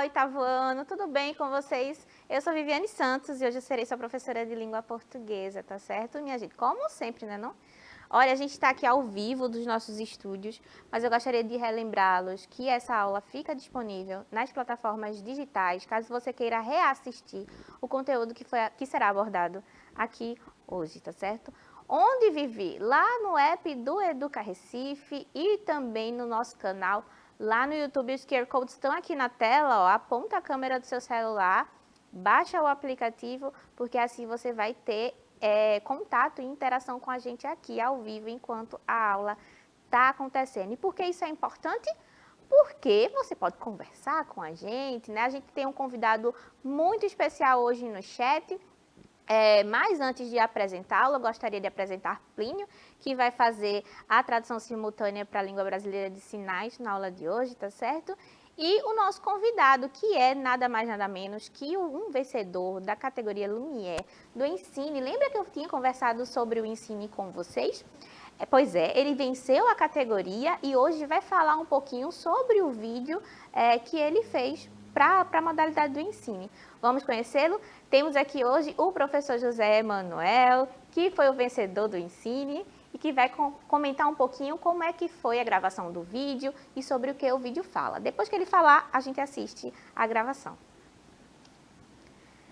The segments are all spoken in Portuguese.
oitavo ano, tudo bem com vocês? Eu sou Viviane Santos e hoje eu serei sua professora de língua portuguesa, tá certo, minha gente? Como sempre, né, não? Olha, a gente está aqui ao vivo dos nossos estúdios, mas eu gostaria de relembrá-los que essa aula fica disponível nas plataformas digitais, caso você queira reassistir o conteúdo que será abordado aqui hoje, tá certo? Onde viver? Lá no app do Educa Recife e também no nosso canal lá no YouTube. Os QR Codes estão aqui na tela, ó, aponta a câmera do seu celular, baixa o aplicativo, porque assim você vai ter contato e interação com a gente aqui ao vivo enquanto a aula está acontecendo. E por que isso é importante? Porque você pode conversar com a gente, né? A gente tem um convidado muito especial hoje no chat. Mas antes de apresentá-lo, eu gostaria de apresentar Plínio, que vai fazer a tradução simultânea para a língua brasileira de sinais na aula de hoje, tá certo? E o nosso convidado, que é nada mais nada menos que um vencedor da categoria Lumière do Ensine. Lembra que eu tinha conversado sobre o Ensine com vocês? Pois é, ele venceu a categoria e hoje vai falar um pouquinho sobre o vídeo que ele fez para a modalidade do Ensine. Vamos conhecê-lo? Temos aqui hoje o professor José Emanuel, que foi o vencedor do Ensine e que vai comentar um pouquinho como é que foi a gravação do vídeo e sobre o que o vídeo fala. Depois que ele falar, a gente assiste a gravação.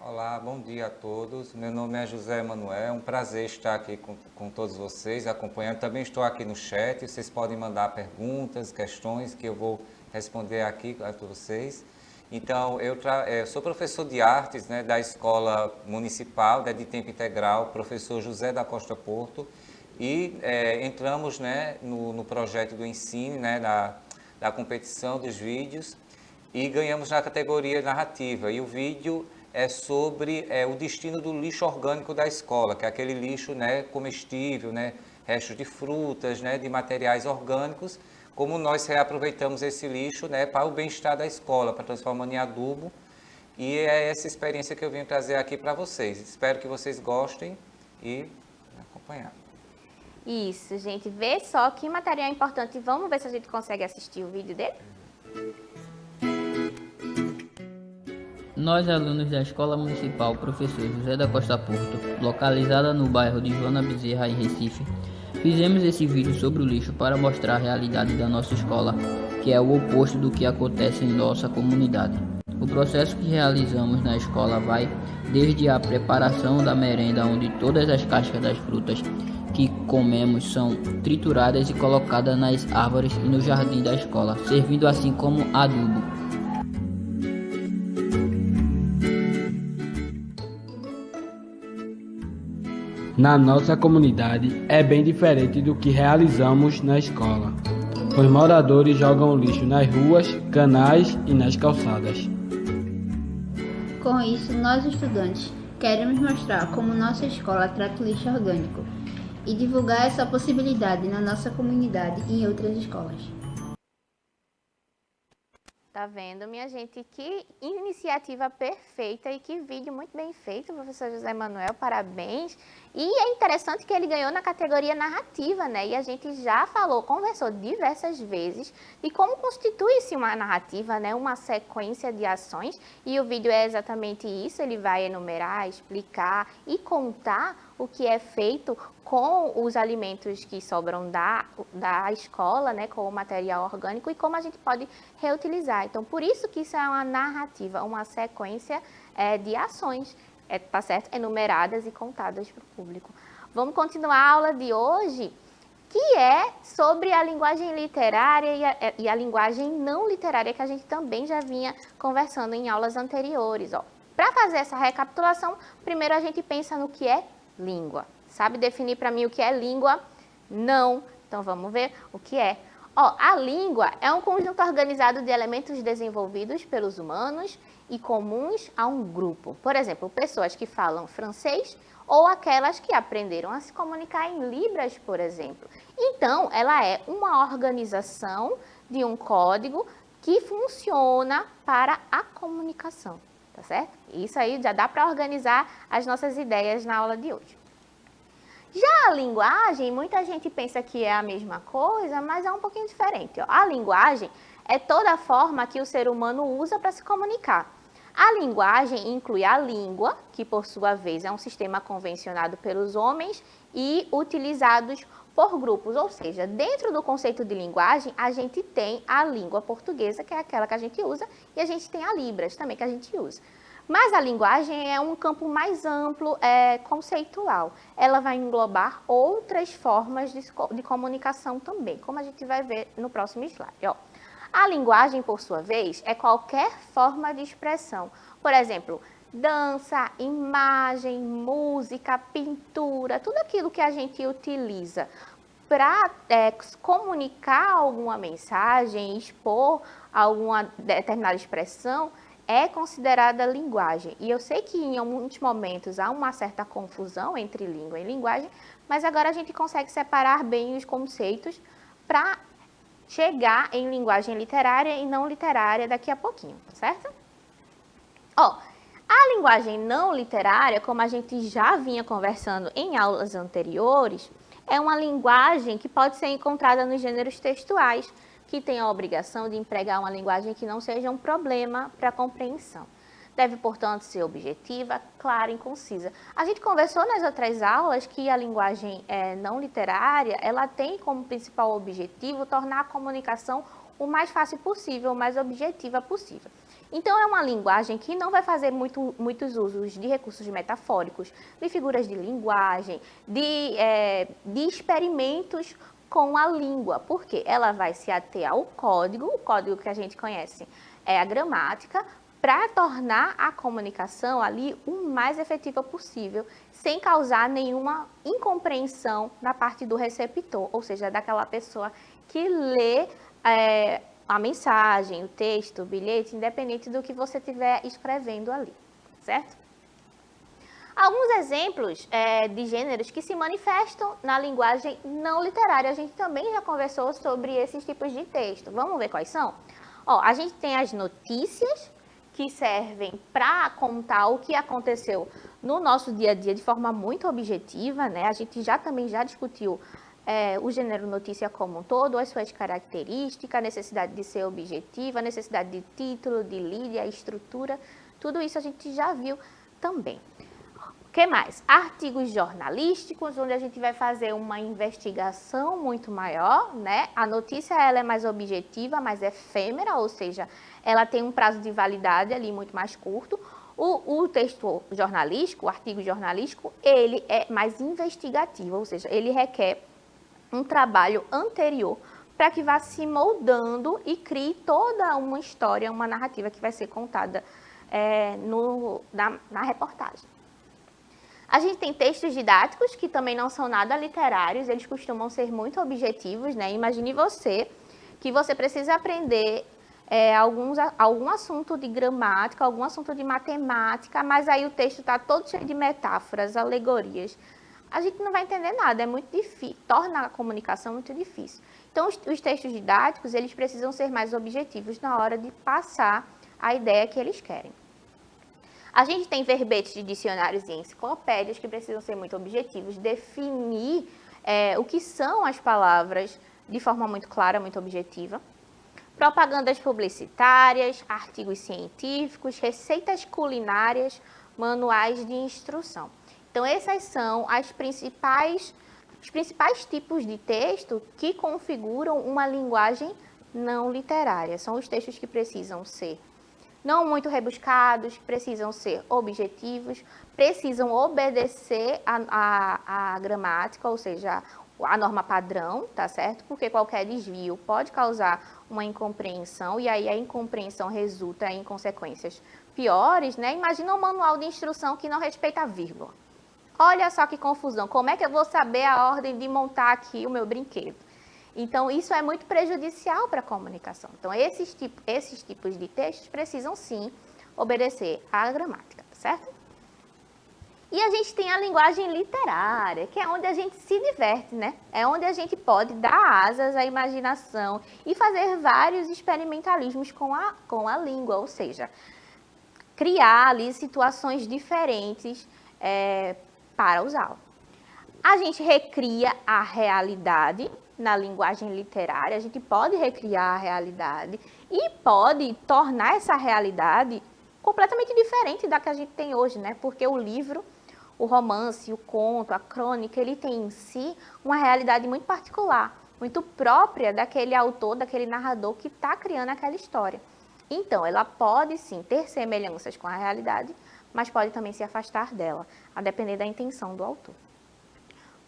Olá, bom dia a todos. Meu nome é José Emanuel, é um prazer estar aqui com todos vocês, acompanhando. Também estou aqui no chat, vocês podem mandar perguntas, questões que eu vou responder aqui para vocês. Então, eu sou professor de artes, né, da Escola Municipal de Tempo Integral, professor José da Costa Porto, e entramos, né, no projeto do Ensine, né, da competição dos vídeos, e ganhamos na categoria narrativa. E o vídeo é sobre o destino do lixo orgânico da escola, que é aquele lixo, né, comestível, né, restos de frutas, né, de materiais orgânicos, como nós reaproveitamos esse lixo, né, para o bem-estar da escola, para transformar em adubo. E é essa experiência que eu vim trazer aqui para vocês. Espero que vocês gostem e acompanhar. Isso, gente. Vê só que material importante. Vamos ver se a gente consegue assistir o vídeo dele? Nós, alunos da Escola Municipal Professor José da Costa Porto, localizada no bairro de Joana Bezerra, em Recife, fizemos esse vídeo sobre o lixo para mostrar a realidade da nossa escola, que é o oposto do que acontece em nossa comunidade. O processo que realizamos na escola vai desde a preparação da merenda, onde todas as cascas das frutas que comemos são trituradas e colocadas nas árvores e no jardim da escola, servindo assim como adubo. Na nossa comunidade é bem diferente do que realizamos na escola. Os moradores jogam lixo nas ruas, canais e nas calçadas. Com isso, nós estudantes queremos mostrar como nossa escola trata o lixo orgânico e divulgar essa possibilidade na nossa comunidade e em outras escolas. Tá vendo, minha gente? Que iniciativa perfeita e que vídeo muito bem feito, professor José Emanuel, parabéns. E é interessante que ele ganhou na categoria narrativa, né? E a gente já conversou diversas vezes de como constitui-se uma narrativa, né? Uma sequência de ações. E o vídeo é exatamente isso, ele vai enumerar, explicar e contar o que é feito com os alimentos que sobram da escola, né, com o material orgânico e como a gente pode reutilizar. Então, por isso que isso é uma narrativa, uma sequência de ações, tá certo? Enumeradas e contadas para o público. Vamos continuar a aula de hoje, que é sobre a linguagem literária e a linguagem não literária, que a gente também já vinha conversando em aulas anteriores. Para fazer essa recapitulação, primeiro a gente pensa no que é língua. Sabe definir para mim o que é língua? Não. Então vamos ver o que é. A língua é um conjunto organizado de elementos desenvolvidos pelos humanos e comuns a um grupo. Por exemplo, pessoas que falam francês ou aquelas que aprenderam a se comunicar em Libras, por exemplo. Então, ela é uma organização de um código que funciona para a comunicação, tá certo? Isso aí já dá para organizar as nossas ideias na aula de hoje. Já a linguagem, muita gente pensa que é a mesma coisa, mas é um pouquinho diferente. A linguagem é toda a forma que o ser humano usa para se comunicar. A linguagem inclui a língua, que por sua vez é um sistema convencionado pelos homens e utilizados por grupos, ou seja, dentro do conceito de linguagem, a gente tem a língua portuguesa, que é aquela que a gente usa, e a gente tem a Libras também, que a gente usa. Mas a linguagem é um campo mais amplo, conceitual. Ela vai englobar outras formas de comunicação também, como a gente vai ver no próximo slide. Ó. A linguagem, por sua vez, é qualquer forma de expressão. Por exemplo, dança, imagem, música, pintura, tudo aquilo que a gente utiliza para comunicar alguma mensagem, expor alguma determinada expressão, é considerada linguagem. E eu sei que em muitos momentos há uma certa confusão entre língua e linguagem, mas agora a gente consegue separar bem os conceitos para chegar em linguagem literária e não literária daqui a pouquinho, certo? Ó, a linguagem não literária, como a gente já vinha conversando em aulas anteriores, é uma linguagem que pode ser encontrada nos gêneros textuais, que tem a obrigação de empregar uma linguagem que não seja um problema para a compreensão. Deve, portanto, ser objetiva, clara e concisa. A gente conversou nas outras aulas que a linguagem não literária, ela tem como principal objetivo tornar a comunicação o mais fácil possível, o mais objetiva possível. Então, é uma linguagem que não vai fazer muitos usos de recursos metafóricos, de figuras de linguagem, de experimentos com a língua, porque ela vai se ater ao código, o código que a gente conhece é a gramática, para tornar a comunicação ali o mais efetiva possível, sem causar nenhuma incompreensão na parte do receptor, ou seja, daquela pessoa que lê a mensagem, o texto, o bilhete, independente do que você estiver escrevendo ali, certo? Alguns exemplos de gêneros que se manifestam na linguagem não literária. A gente também já conversou sobre esses tipos de texto. Vamos ver quais são? Ó, a gente tem as notícias, que servem para contar o que aconteceu no nosso dia a dia de forma muito objetiva, né? A gente também já discutiu o gênero notícia como um todo, as suas características, a necessidade de ser objetiva, a necessidade de título, de lead, a estrutura, tudo isso a gente já viu também. O que mais? Artigos jornalísticos, onde a gente vai fazer uma investigação muito maior, né? A notícia ela é mais objetiva, mais efêmera, ou seja, ela tem um prazo de validade ali muito mais curto. O texto jornalístico, o artigo jornalístico, ele é mais investigativo, ou seja, ele requer um trabalho anterior para que vá se moldando e crie toda uma história, uma narrativa que vai ser contada na reportagem. A gente tem textos didáticos que também não são nada literários, eles costumam ser muito objetivos, né? Imagine que você precisa aprender algum assunto de gramática, algum assunto de matemática, mas aí o texto está todo cheio de metáforas, alegorias. A gente não vai entender nada, é muito difícil, torna a comunicação muito difícil. Então, os textos didáticos, eles precisam ser mais objetivos na hora de passar a ideia que eles querem. A gente tem verbetes de dicionários e enciclopédias que precisam ser muito objetivos, definir o que são as palavras de forma muito clara, muito objetiva. Propagandas publicitárias, artigos científicos, receitas culinárias, manuais de instrução. Então, esses são os principais tipos de texto que configuram uma linguagem não literária. São os textos que precisam ser não muito rebuscados, precisam ser objetivos, precisam obedecer a gramática, ou seja, a norma padrão, tá certo? Porque qualquer desvio pode causar uma incompreensão e aí a incompreensão resulta em consequências piores, né? Imagina um manual de instrução que não respeita a vírgula. Olha só que confusão, como é que eu vou saber a ordem de montar aqui o meu brinquedo? Então, isso é muito prejudicial para a comunicação. Então, esses tipos de textos precisam, sim, obedecer à gramática, certo? E a gente tem a linguagem literária, que é onde a gente se diverte, né? É onde a gente pode dar asas à imaginação e fazer vários experimentalismos com a língua, ou seja, criar ali situações diferentes para usá-la. A gente recria a realidade na linguagem literária, a gente pode recriar a realidade e pode tornar essa realidade completamente diferente da que a gente tem hoje, né? Porque o livro, o romance, o conto, a crônica, ele tem em si uma realidade muito particular, muito própria daquele autor, daquele narrador que está criando aquela história. Então, ela pode sim ter semelhanças com a realidade, mas pode também se afastar dela, a depender da intenção do autor.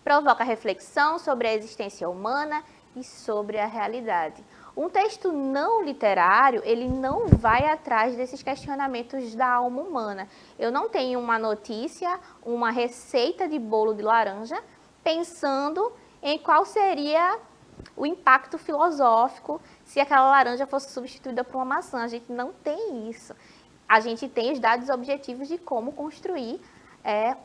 Provoca reflexão sobre a existência humana e sobre a realidade. Um texto não literário, ele não vai atrás desses questionamentos da alma humana. Eu não tenho uma notícia, uma receita de bolo de laranja, pensando em qual seria o impacto filosófico se aquela laranja fosse substituída por uma maçã. A gente não tem isso. A gente tem os dados objetivos de como construir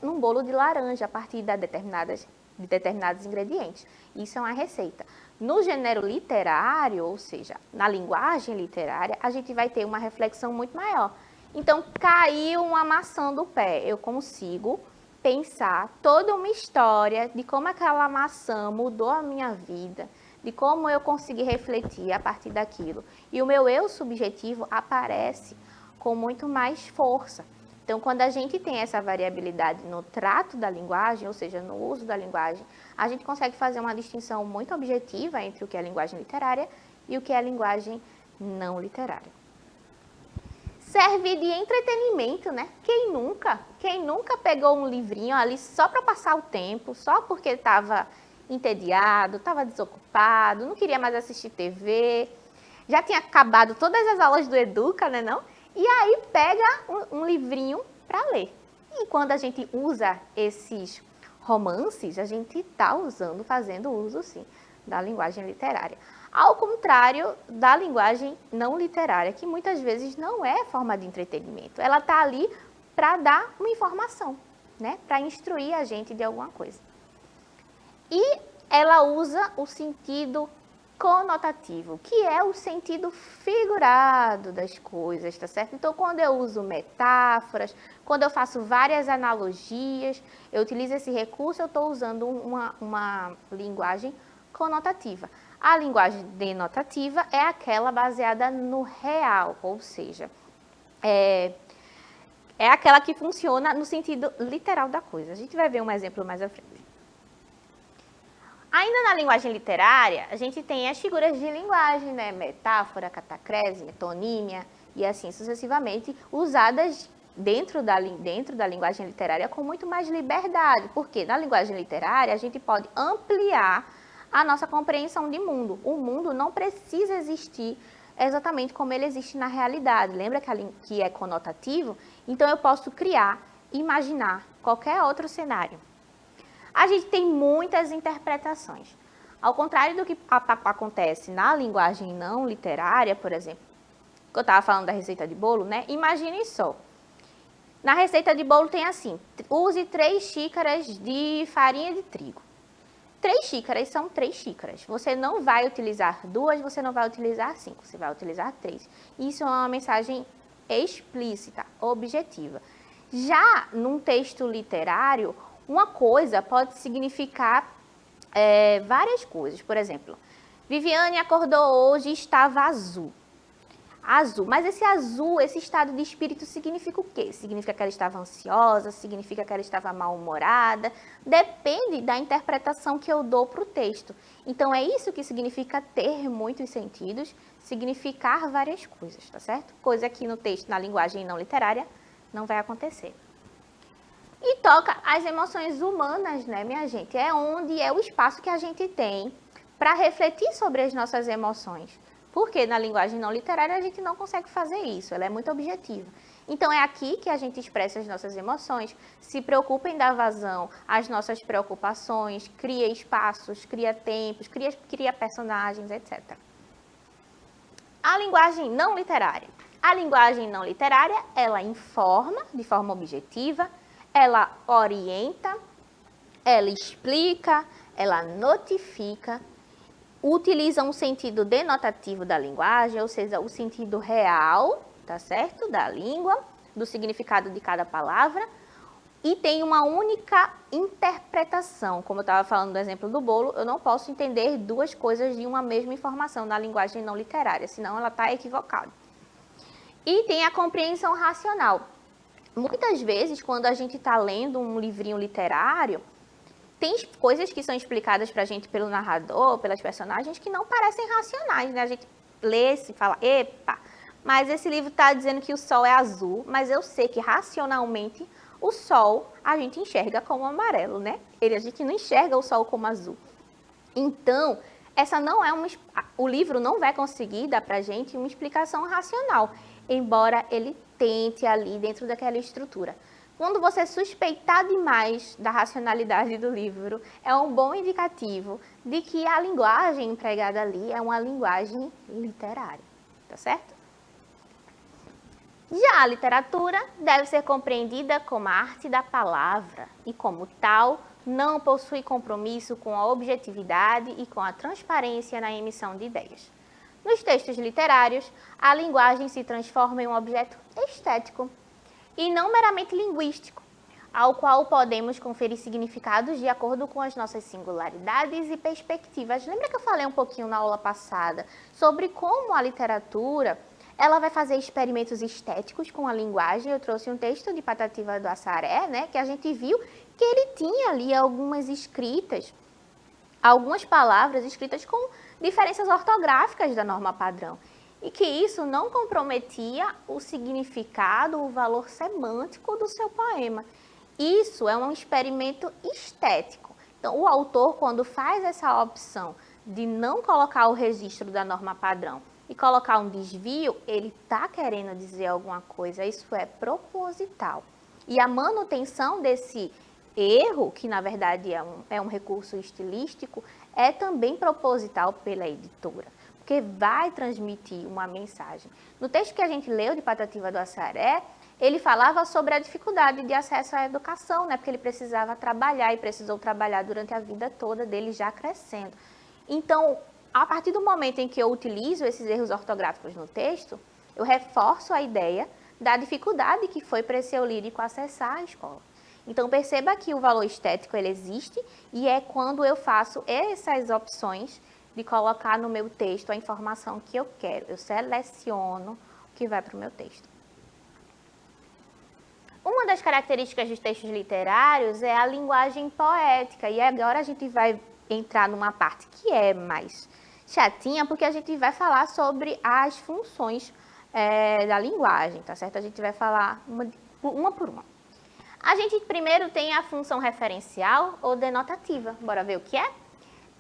um bolo de laranja a partir de determinados ingredientes. Isso é uma receita. No gênero literário, ou seja, na linguagem literária, a gente vai ter uma reflexão muito maior. Então, caiu uma maçã do pé, eu consigo pensar toda uma história de como aquela maçã mudou a minha vida, de como eu consegui refletir a partir daquilo. E o meu eu subjetivo aparece com muito mais força. Então, quando a gente tem essa variabilidade no trato da linguagem, ou seja, no uso da linguagem, a gente consegue fazer uma distinção muito objetiva entre o que é linguagem literária e o que é linguagem não literária. Serve de entretenimento, né? Quem nunca pegou um livrinho ali só para passar o tempo, só porque estava entediado, estava desocupado, não queria mais assistir TV, já tinha acabado todas as aulas do Educa, né, não? E aí pega um livrinho para ler. E quando a gente usa esses romances, a gente está fazendo uso, sim, da linguagem literária. Ao contrário da linguagem não literária, que muitas vezes não é forma de entretenimento. Ela está ali para dar uma informação, né? Para instruir a gente de alguma coisa. E ela usa o sentido conotativo, que é o sentido figurado das coisas, tá certo? Então, quando eu uso metáforas, quando eu faço várias analogias, eu utilizo esse recurso, eu estou usando uma linguagem conotativa. A linguagem denotativa é aquela baseada no real, ou seja, é aquela que funciona no sentido literal da coisa. A gente vai ver um exemplo mais à frente. Ainda na linguagem literária, a gente tem as figuras de linguagem, né? Metáfora, catacrese, metonímia e assim sucessivamente, usadas dentro da linguagem literária com muito mais liberdade. Porque na linguagem literária a gente pode ampliar a nossa compreensão de mundo. O mundo não precisa existir exatamente como ele existe na realidade. Lembra que é conotativo? Então eu posso criar, imaginar qualquer outro cenário. A gente tem muitas interpretações. Ao contrário do que acontece na linguagem não literária, por exemplo, que eu estava falando da receita de bolo, né? Imaginem só. Na receita de bolo tem assim, use 3 xícaras de farinha de trigo. 3 xícaras são 3 xícaras. Você não vai utilizar 2, você não vai utilizar 5, você vai utilizar 3. Isso é uma mensagem explícita, objetiva. Já num texto literário, uma coisa pode significar várias coisas. Por exemplo, Viviane acordou hoje e estava azul. Azul. Mas esse azul, esse estado de espírito significa o quê? Significa que ela estava ansiosa? Significa que ela estava mal-humorada? Depende da interpretação que eu dou para o texto. Então, é isso que significa ter muitos sentidos, significar várias coisas, tá certo? Coisa que no texto, na linguagem não literária, não vai acontecer. E toca as emoções humanas, né, minha gente? É o espaço que a gente tem para refletir sobre as nossas emoções. Porque na linguagem não literária a gente não consegue fazer isso, ela é muito objetiva. Então é aqui que a gente expressa as nossas emoções, se preocupa em dar vazão às nossas preocupações, cria espaços, cria tempos, cria personagens, etc. A linguagem não literária. A linguagem não literária, ela informa de forma objetiva, ela orienta, ela explica, ela notifica, utiliza um sentido denotativo da linguagem, ou seja, o sentido real, tá certo? Da língua, do significado de cada palavra, e tem uma única interpretação. Como eu estava falando do exemplo do bolo, eu não posso entender duas coisas de uma mesma informação na linguagem não literária, senão ela está equivocada. E tem a compreensão racional. Muitas vezes, quando a gente está lendo um livrinho literário, tem coisas que são explicadas para a gente pelo narrador, pelas personagens, que não parecem racionais, né? A gente lê e fala, epa, mas esse livro está dizendo que o sol é azul, mas eu sei que racionalmente o sol a gente enxerga como amarelo, né? A gente não enxerga o sol como azul. Então, essa não é o livro não vai conseguir dar para a gente uma explicação racional, embora ele tente ali dentro daquela estrutura. Quando você suspeitar demais da racionalidade do livro, é um bom indicativo de que a linguagem empregada ali é uma linguagem literária, tá certo? Já a literatura deve ser compreendida como a arte da palavra e, como tal, não possui compromisso com a objetividade e com a transparência na emissão de ideias. Nos textos literários, a linguagem se transforma em um objeto estético e não meramente linguístico, ao qual podemos conferir significados de acordo com as nossas singularidades e perspectivas. Lembra que eu falei um pouquinho na aula passada sobre como a literatura ela vai fazer experimentos estéticos com a linguagem? Eu trouxe um texto de Patativa do Assaré, né, que a gente viu que ele tinha ali algumas palavras escritas com diferenças ortográficas da norma padrão, e que isso não comprometia o significado, o valor semântico do seu poema. Isso é um experimento estético. Então, o autor, quando faz essa opção de não colocar o registro da norma padrão e colocar um desvio, ele está querendo dizer alguma coisa, isso é proposital. E a manutenção desse erro, que na verdade é um recurso estilístico, é também proposital pela editora, porque vai transmitir uma mensagem. No texto que a gente leu de Patativa do Assaré, ele falava sobre a dificuldade de acesso à educação, né? Porque ele precisava trabalhar e precisou trabalhar durante a vida toda dele já crescendo. Então, a partir do momento em que eu utilizo esses erros ortográficos no texto, eu reforço a ideia da dificuldade que foi para esse eu lírico acessar a escola. Então, perceba que o valor estético ele existe e é quando eu faço essas opções de colocar no meu texto a informação que eu quero. Eu seleciono o que vai para o meu texto. Uma das características dos textos literários é a linguagem poética. E agora a gente vai entrar numa parte que é mais chatinha, porque a gente vai falar sobre as funções da linguagem, tá certo? A gente vai falar uma por uma. A gente primeiro tem a função referencial ou denotativa. Bora ver o que é?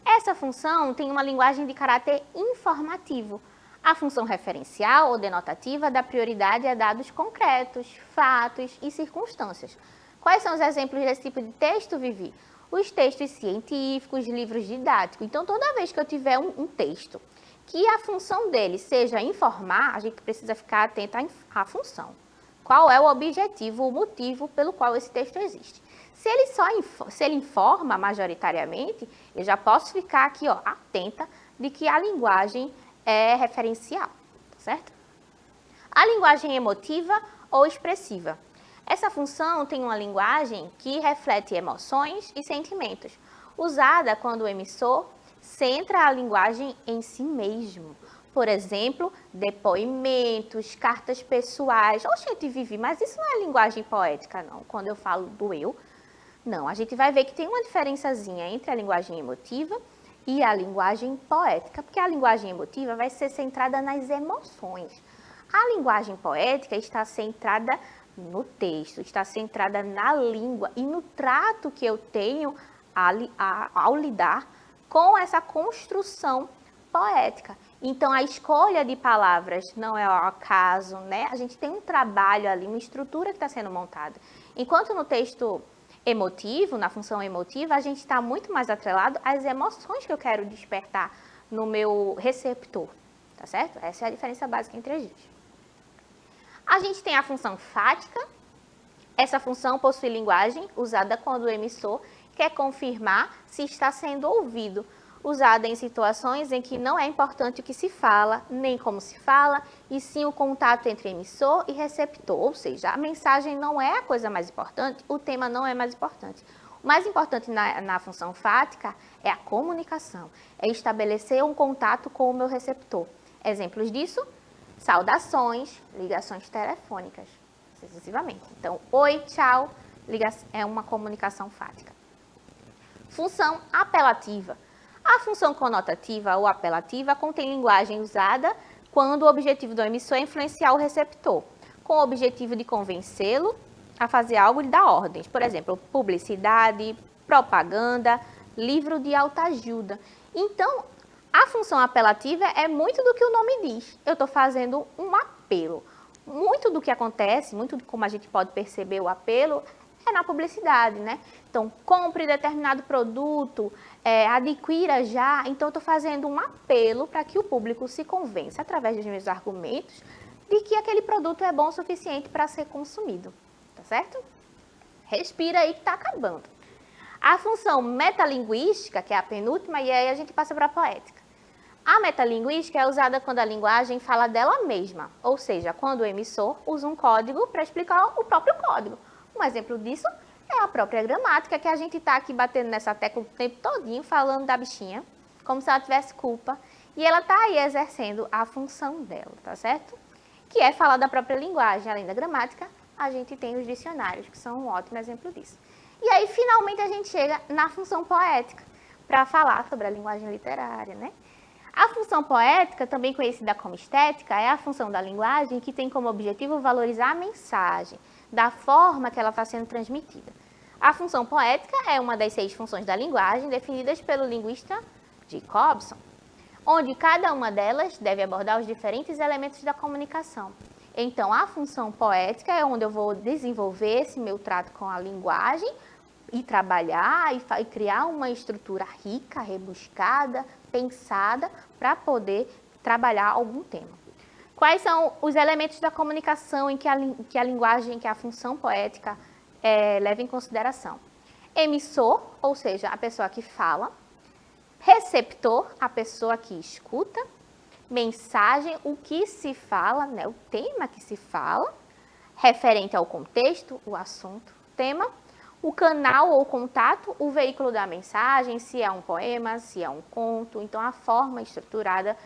Essa função tem uma linguagem de caráter informativo. A função referencial ou denotativa dá prioridade a dados concretos, fatos e circunstâncias. Quais são os exemplos desse tipo de texto, Vivi? Os textos científicos, livros didáticos. Então, toda vez que eu tiver um texto que a função dele seja informar, a gente precisa ficar atento à função. Qual é o objetivo, o motivo pelo qual esse texto existe? Se ele informa majoritariamente, eu já posso ficar aqui atenta de que a linguagem é referencial, certo? A linguagem emotiva ou expressiva. Essa função tem uma linguagem que reflete emoções e sentimentos, usada quando o emissor centra a linguagem em si mesmo. Por exemplo, depoimentos, cartas pessoais. Oxente, Vivi, mas isso não é linguagem poética, não. Quando eu falo do eu, não. A gente vai ver que tem uma diferençazinha entre a linguagem emotiva e a linguagem poética, porque a linguagem emotiva vai ser centrada nas emoções. A linguagem poética está centrada no texto, está centrada na língua e no trato que eu tenho ao lidar com essa construção poética. Então, a escolha de palavras não é ao acaso, né? A gente tem um trabalho ali, uma estrutura que está sendo montada. Enquanto no texto emotivo, na função emotiva, a gente está muito mais atrelado às emoções que eu quero despertar no meu receptor, tá certo? Essa é a diferença básica entre as duas. A gente tem a função fática. Essa função possui linguagem usada quando o emissor quer confirmar se está sendo ouvido. usada em situações em que não é importante o que se fala, nem como se fala, e sim o contato entre emissor e receptor, ou seja, a mensagem não é a coisa mais importante, o tema não é mais importante. O mais importante na função fática é a comunicação, é estabelecer um contato com o meu receptor. Exemplos disso, saudações, ligações telefônicas, sucessivamente. Então, oi, tchau, é uma comunicação fática. Função apelativa. A função conotativa ou apelativa contém linguagem usada quando o objetivo do emissor é influenciar o receptor, com o objetivo de convencê-lo a fazer algo e dar ordens. Por exemplo, publicidade, propaganda, livro de autoajuda. Então, a função apelativa é muito do que o nome diz. Eu estou fazendo um apelo. Muito do que acontece, muito de como a gente pode perceber o apelo, é na publicidade, né? Então, compre determinado produto, adquira já. Então, eu estou fazendo um apelo para que o público se convença, através dos meus argumentos, de que aquele produto é bom o suficiente para ser consumido. Tá certo? Respira aí que está acabando. A função metalinguística, que é a penúltima, e aí a gente passa para a poética. A metalinguística é usada quando a linguagem fala dela mesma, ou seja, quando o emissor usa um código para explicar o próprio código. Um exemplo disso é a própria gramática, que a gente está aqui batendo nessa tecla o tempo todinho, falando da bichinha, como se ela tivesse culpa, e ela está aí exercendo a função dela, tá certo? Que é falar da própria linguagem. Além da gramática, a gente tem os dicionários, que são um ótimo exemplo disso. E aí, finalmente, a gente chega na função poética, para falar sobre a linguagem literária, né? A função poética, também conhecida como estética, é a função da linguagem que tem como objetivo valorizar a mensagem, da forma que ela está sendo transmitida. A função poética é uma das 6 funções da linguagem definidas pelo linguista Jacobson, onde cada uma delas deve abordar os diferentes elementos da comunicação. Então, a função poética é onde eu vou desenvolver esse meu trato com a linguagem e trabalhar e criar uma estrutura rica, rebuscada, pensada, para poder trabalhar algum tema. Quais são os elementos da comunicação em que a linguagem, que a função poética leva em consideração? Emissor, ou seja, a pessoa que fala. Receptor, a pessoa que escuta. Mensagem, o que se fala, né, o tema que se fala. Referente ao contexto, o assunto, tema. O canal ou contato, o veículo da mensagem, se é um poema, se é um conto, então a forma estruturada.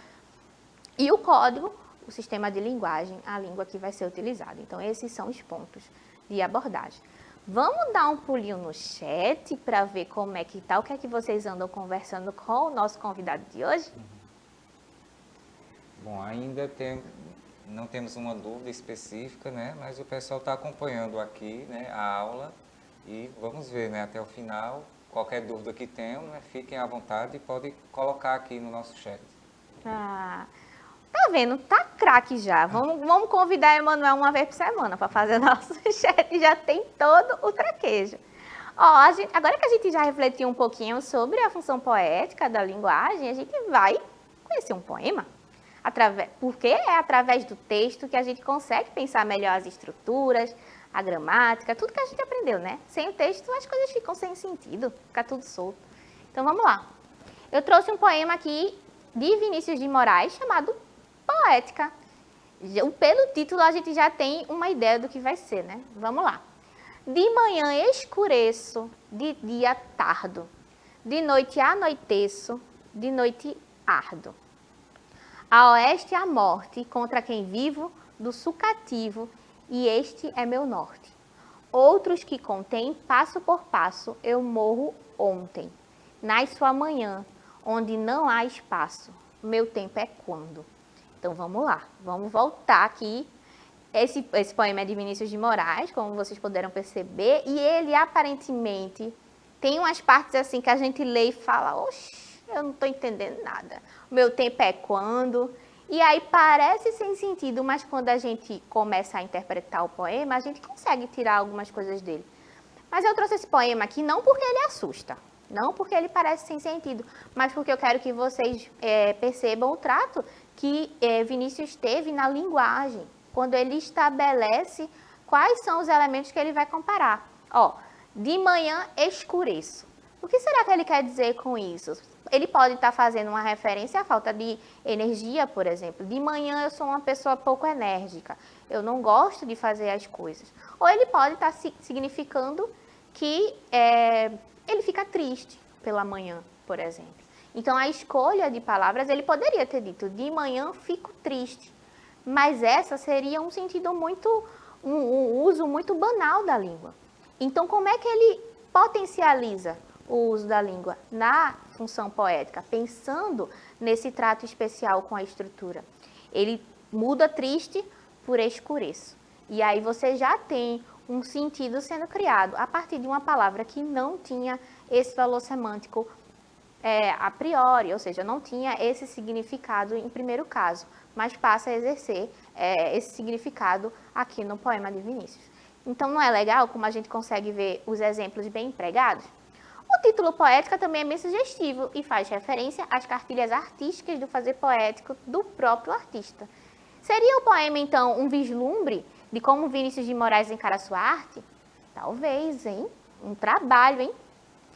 E o código, o sistema de linguagem, a língua que vai ser utilizada. Então, esses são os pontos de abordagem. Vamos dar um pulinho no chat para ver como é que tá, o que é que vocês andam conversando com o nosso convidado de hoje? Bom, ainda não temos uma dúvida específica, né? Mas o pessoal está acompanhando aqui, né, a aula e vamos ver, né, até o final. Qualquer dúvida que tenham, né, fiquem à vontade e podem colocar aqui no nosso chat. Tá vendo? Tá craque já. Vamos convidar a Emanuel uma vez por semana para fazer nosso chat. Já tem todo o traquejo. Agora que a gente já refletiu um pouquinho sobre a função poética da linguagem, a gente vai conhecer um poema. Porque é através do texto que a gente consegue pensar melhor as estruturas, a gramática, tudo que a gente aprendeu, né? Sem o texto as coisas ficam sem sentido, fica tudo solto. Então vamos lá. Eu trouxe um poema aqui de Vinícius de Moraes chamado Poética. Pelo título a gente já tem uma ideia do que vai ser, né? Vamos lá. De manhã escureço, de dia tardo, de noite anoiteço, de noite ardo. A oeste a morte, contra quem vivo, do sul cativo, e este é meu norte. Outros que contém, passo por passo, eu morro ontem. Nasço amanhã, onde não há espaço, meu tempo é quando. Então vamos lá, vamos voltar aqui. Esse poema é de Vinícius de Moraes, como vocês puderam perceber, e ele aparentemente tem umas partes assim que a gente lê e fala, oxe, eu não estou entendendo nada. O meu tempo é quando. E aí parece sem sentido, mas quando a gente começa a interpretar o poema, a gente consegue tirar algumas coisas dele. Mas eu trouxe esse poema aqui não porque ele assusta, não porque ele parece sem sentido, mas porque eu quero que vocês percebam o trato que Vinícius teve na linguagem, quando ele estabelece quais são os elementos que ele vai comparar. De manhã escureço. O que será que ele quer dizer com isso? Ele pode estar fazendo uma referência à falta de energia, por exemplo. De manhã eu sou uma pessoa pouco enérgica, eu não gosto de fazer as coisas. Ou ele pode estar significando que ele fica triste pela manhã, por exemplo. Então, a escolha de palavras, ele poderia ter dito, de manhã fico triste. Mas essa seria um sentido um uso muito banal da língua. Então, como é que ele potencializa o uso da língua na função poética, pensando nesse trato especial com a estrutura? Ele muda triste por escureço. E aí você já tem um sentido sendo criado a partir de uma palavra que não tinha esse valor semântico a priori, ou seja, não tinha esse significado em primeiro caso, mas passa a exercer esse significado aqui no poema de Vinícius. Então, não é legal como a gente consegue ver os exemplos bem empregados? O título Poética também é bem sugestivo e faz referência às cartilhas artísticas do fazer poético do próprio artista. Seria o poema, então, um vislumbre de como Vinícius de Moraes encara sua arte? Talvez, hein? Um trabalho, hein?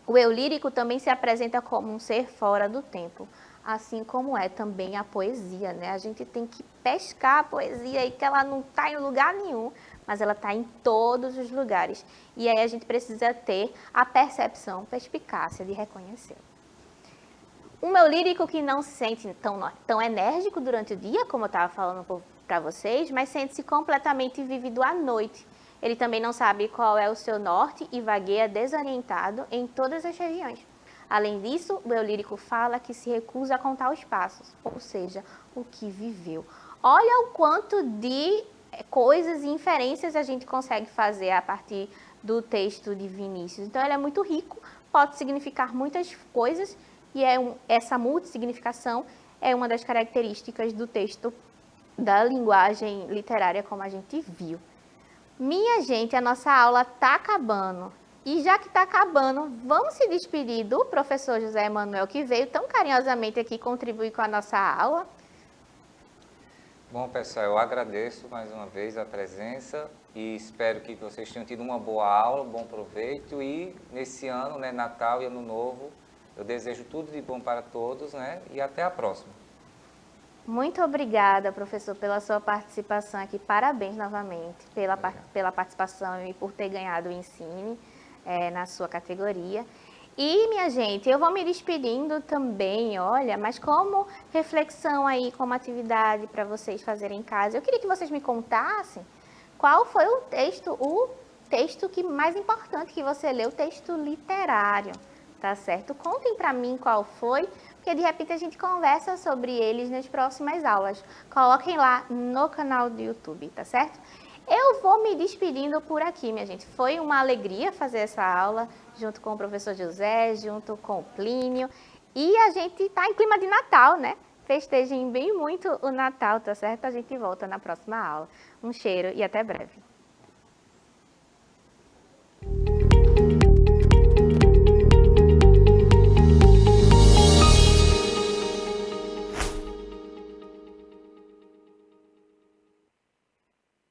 O eu lírico também se apresenta como um ser fora do tempo, assim como é também a poesia, né? A gente tem que pescar a poesia aí, que ela não está em lugar nenhum, mas ela está em todos os lugares. E aí a gente precisa ter a percepção, perspicácia de reconhecer. Um eu lírico que não se sente tão enérgico durante o dia, como eu estava falando para vocês, mas sente-se completamente vívido à noite. Ele também não sabe qual é o seu norte e vagueia desorientado em todas as regiões. Além disso, o eu lírico fala que se recusa a contar os passos, ou seja, o que viveu. Olha o quanto de coisas e inferências a gente consegue fazer a partir do texto de Vinícius. Então, ele é muito rico, pode significar muitas coisas, e essa multissignificação é uma das características do texto da linguagem literária, como a gente viu. Minha gente, a nossa aula está acabando. E já que está acabando, vamos se despedir do professor José Emanuel, que veio tão carinhosamente aqui contribuir com a nossa aula. Bom, pessoal, eu agradeço mais uma vez a presença e espero que vocês tenham tido uma boa aula, bom proveito. E nesse ano, né, Natal e Ano Novo, eu desejo tudo de bom para todos, né, e até a próxima. Muito obrigada, professor, pela sua participação aqui. Parabéns novamente pela participação e por ter ganhado o Ensine na sua categoria. E, minha gente, eu vou me despedindo também, olha, mas como reflexão aí, como atividade para vocês fazerem em casa, eu queria que vocês me contassem qual foi o texto que mais importante que você leu, o texto literário, tá certo? Contem para mim qual foi, porque de repente a gente conversa sobre eles nas próximas aulas. Coloquem lá no canal do YouTube, tá certo? Eu vou me despedindo por aqui, minha gente. Foi uma alegria fazer essa aula junto com o professor José, junto com o Plínio. E a gente tá em clima de Natal, né? Festejem bem muito o Natal, tá certo? A gente volta na próxima aula. Um cheiro e até breve.